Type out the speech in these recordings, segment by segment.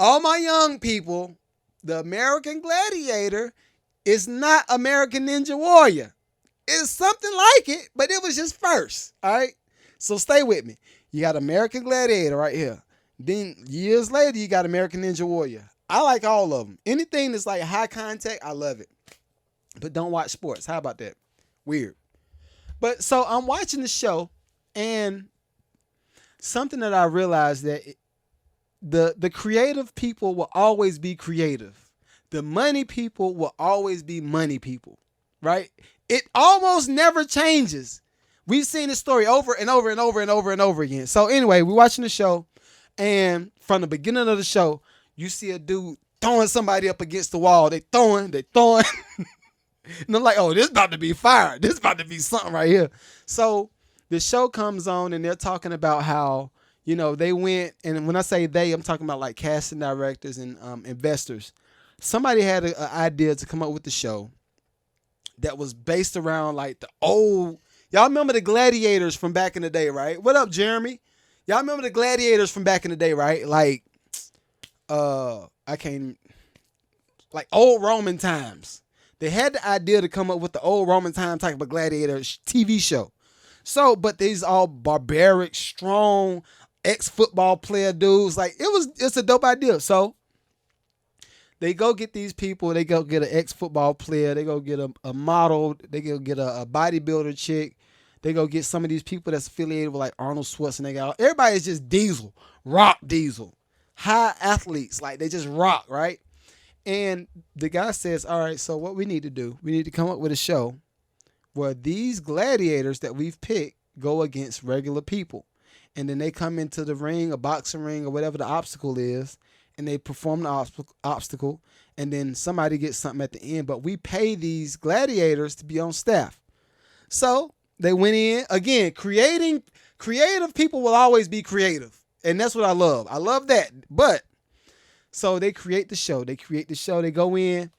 all my young people, the American Gladiator is not American Ninja Warrior. It's something like it, but it was just first. All right. So stay with me. You got American Gladiator right here. Then years later, you got American Ninja Warrior. I like all of them. Anything that's like high contact, I love it. But don't watch sports. How about that? Weird. But so I'm watching the show, and something that I realized that the creative people will always be creative. The money people will always be money people, right? It almost never changes. We've seen this story over and over and over and over and over again. So anyway, we're watching the show, and from the beginning of the show, you see a dude throwing somebody up against the wall. They throwing. And I'm like, oh, this about to be fire. This about to be something right here. So the show comes on, and they're talking about how, they went, and when I say they, I'm talking about like casting directors and investors. Somebody had an idea to come up with the show that was based around like the old, y'all remember the Gladiators from back in the day, right? What up, Jeremy? Y'all remember the Gladiators from back in the day, right? Like, like old Roman times. They had the idea to come up with the old Roman time type of Gladiator TV show. So, but these all barbaric, strong, ex-football player dudes. Like, it's a dope idea. So, they go get these people. They go get an ex-football player. They go get a model. They go get a bodybuilder chick. They go get some of these people that's affiliated with like Arnold Schwarzenegger. Everybody is just Diesel, rock Diesel. High athletes. Like, they just rock, right? And the guy says, all right, so what we need to do, we need to come up with a show where these gladiators that we've picked go against regular people. And then they come into the ring, a boxing ring, or whatever the obstacle is, and they perform the obstacle, and then somebody gets something at the end. But we pay these gladiators to be on staff. So they went in. Again, creative people will always be creative. And that's what I love. I love that. But so they create the show. They go in.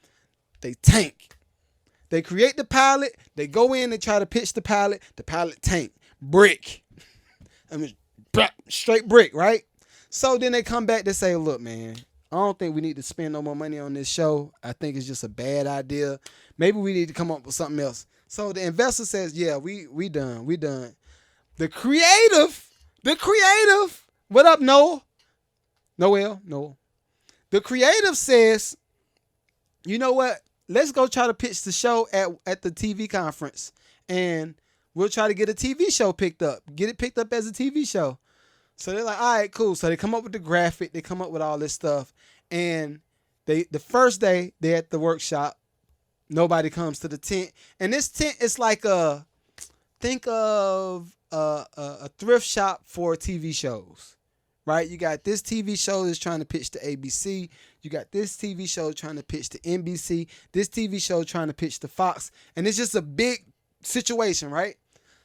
They tank. They create the pilot. They go in. They try to pitch the pilot. The pilot tank. Brick. I mean, straight brick, right? So then they come back. They say, look, man, I don't think we need to spend no more money on this show. I think it's just a bad idea. Maybe we need to come up with something else. So the investor says, yeah, we done. We done. The creative. What up, Noel? Noel. The creative says, you know what? Let's go try to pitch the show at the TV conference. And we'll try to get a TV show picked up. Get it picked up as a TV show. So they're like, all right, cool. So they come up with the graphic. They come up with all this stuff. And the first day they're at the workshop, nobody comes to the tent. And this tent is like think of a thrift shop for TV shows. Right? You got this TV show that's trying to pitch to ABC. You got this TV show trying to pitch to NBC. This TV show trying to pitch to Fox. And it's just a big situation, right?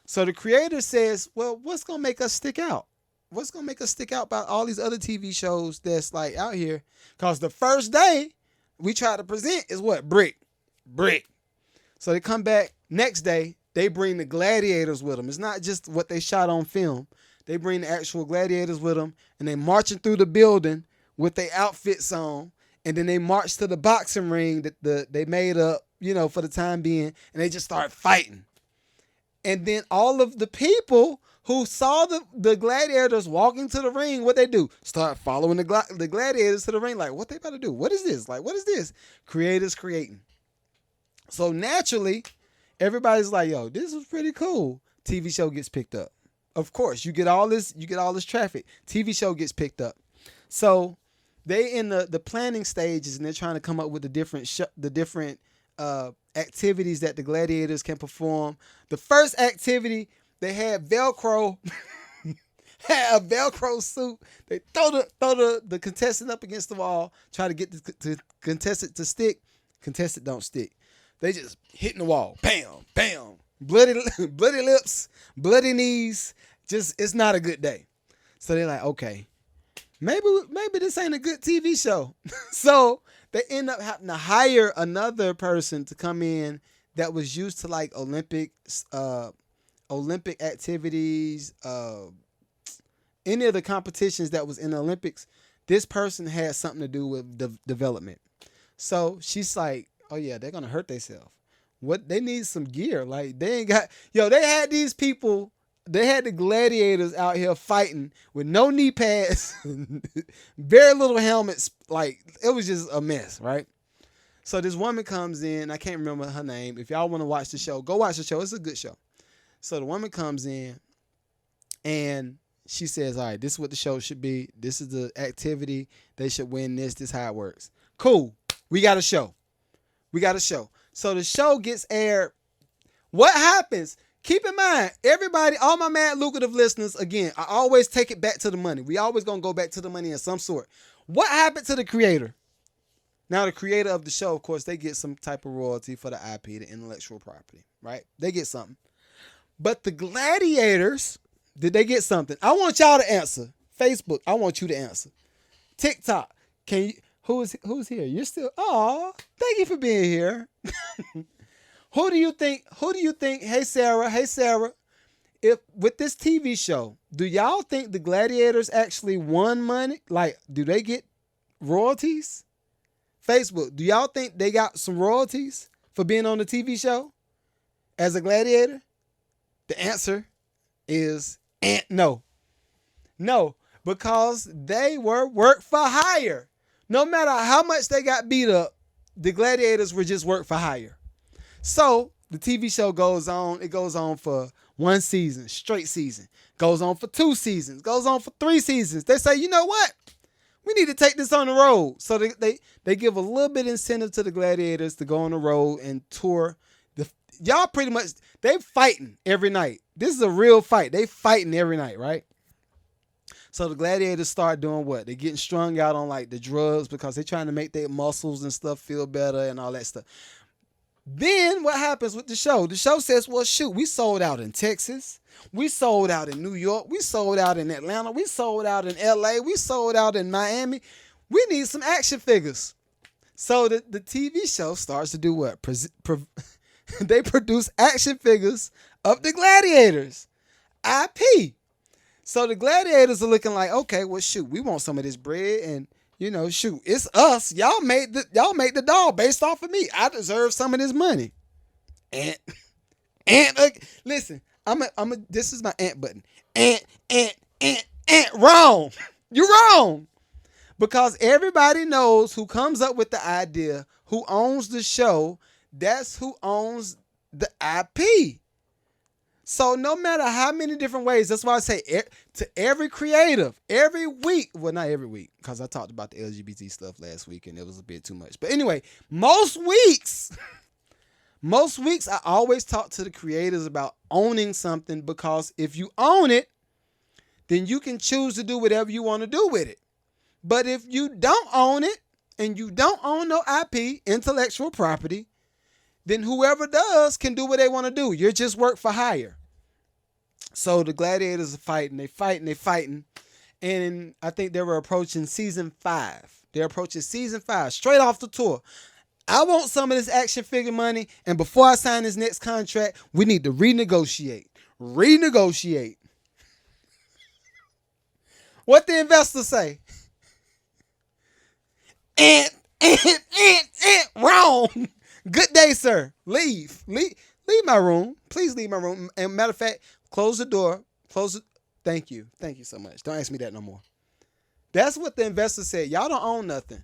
So the creator says, well, what's going to make us stick out? What's going to make us stick out about all these other TV shows that's like out here? Because the first day we try to present is what? Brick. So they come back next day. They bring the gladiators with them. It's not just what they shot on film. They bring the actual gladiators with them, and they marching through the building with their outfits on, and then they march to the boxing ring that they made up, for the time being, and they just start fighting. And then all of the people who saw the gladiators walking to the ring, what they do? Start following the gladiators to the ring. Like, what they about to do? What is this? Like, what is this? Creators creating. So naturally, everybody's like, yo, this is pretty cool. TV show gets picked up. Of course, you get all this traffic. TV show gets picked up. So they in the planning stages, and they're trying to come up with the different activities that the gladiators can perform. The first activity, they had Velcro, had a Velcro suit. They throw the contestant up against the wall, try to get the contestant to stick. Contestant don't stick. They just hitting the wall. Bam, bam. Bloody lips, bloody knees. Just, it's not a good day. So they're like, okay, maybe this ain't a good TV show. So they end up having to hire another person to come in that was used to like Olympic activities, any of the competitions that was in the Olympics. this person had something to do with development. So she's like, oh yeah, they're gonna hurt themselves. What they need some gear. Like they ain't got they had these people, they had the gladiators out here fighting with no knee pads, very little helmets. Like it was just a mess, right? So this woman comes in, I can't remember her name. If y'all want to watch the show, go watch the show. It's a good show. So the woman comes in and she says, all right, this is what the show should be. This is the activity. They should win this. This is how it works. Cool. We got a show. So the show gets aired. What happens? Keep in mind, everybody, all my Mad Lucrative listeners, again, I always take it back to the money. We always going to go back to the money in some sort. What happened to the creator? Now, the creator of the show, of course, they get some type of royalty for the IP, the intellectual property, right? They get something. But the gladiators, did they get something? I want y'all to answer. Facebook, I want you to answer. TikTok, can you? Who's here? You're still. Oh, thank you for being here. Who do you think? Hey Sarah. If with this TV show, do y'all think the gladiators actually won money? Like, do they get royalties? Facebook, do y'all think they got some royalties for being on the TV show as a gladiator? The answer is no. No, because they were work for hire. No matter how much they got beat up, the gladiators were just work for hire. So the TV show goes on. It goes on for one season, straight season. Goes on for 2 seasons. Goes on for 3 seasons. They say, you know what? We need to take this on the road. So they give a little bit of incentive to the gladiators to go on the road and tour. Y'all pretty much, they fighting every night. This is a real fight. They fighting every night, right? So the gladiators start doing what? They're getting strung out on like the drugs because they're trying to make their muscles and stuff feel better and all that stuff. Then what happens with the show? The show says, well, shoot, we sold out in Texas. We sold out in New York. We sold out in Atlanta. We sold out in LA. We sold out in Miami. We need some action figures. So the TV show starts to do what? They produce action figures of the gladiators. IP. So the gladiators are looking like, okay, well, shoot, we want some of this bread and, shoot, it's us. Y'all made the doll based off of me. I deserve some of this money. And listen, this is my ant button. Wrong. You're wrong. Because everybody knows who comes up with the idea, who owns the show, that's who owns the IP. So no matter how many different ways, that's why I say to every creative, every week, well, not every week, because I talked about the LGBT stuff last week and it was a bit too much. But anyway, most weeks, I always talk to the creators about owning something, because if you own it, then you can choose to do whatever you want to do with it. But if you don't own it and you don't own no IP, intellectual property, then whoever does can do what they want to do. You're just work for hire. So the gladiators are fighting. They fighting. And I think they were approaching season 5. They're approaching season 5, straight off the tour. I want some of this action figure money. And before I sign this next contract, we need to renegotiate. What the investors say? Wrong. Good day, sir. Leave my room. Please leave my room. And matter of fact, close the door. Thank you so much. Don't ask me that no more. That's what the investor said. Y'all don't own nothing.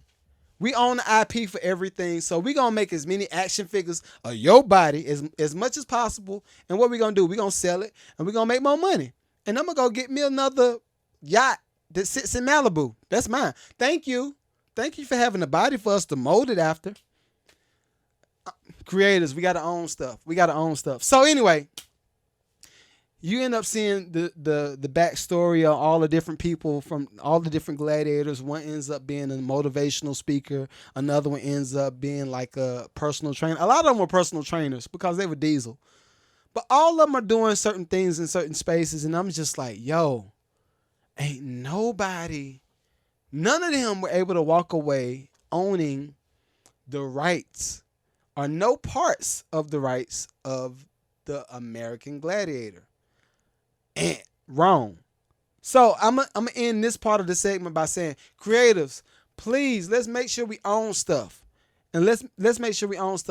We own the IP for everything. So we're going to make as many action figures of your body as much as possible. And what we're going to do, we're going to sell it and we're going to make more money. And I'm going to go get me another yacht that sits in Malibu. That's mine. Thank you. Thank you for having a body for us to mold it after. Creators, we got to own stuff. So anyway, you end up seeing the backstory of all the different people from all the different gladiators. One ends up being a motivational speaker. Another one ends up being like a personal trainer. A lot of them were personal trainers because they were diesel. But all of them are doing certain things in certain spaces. And I'm just like, yo, ain't nobody, none of them were able to walk away owning the rights or no parts of the rights of the American Gladiator. And wrong. So I'm gonna end this part of the segment by saying, creatives, please let's make sure we own stuff, and let's make sure we own stuff.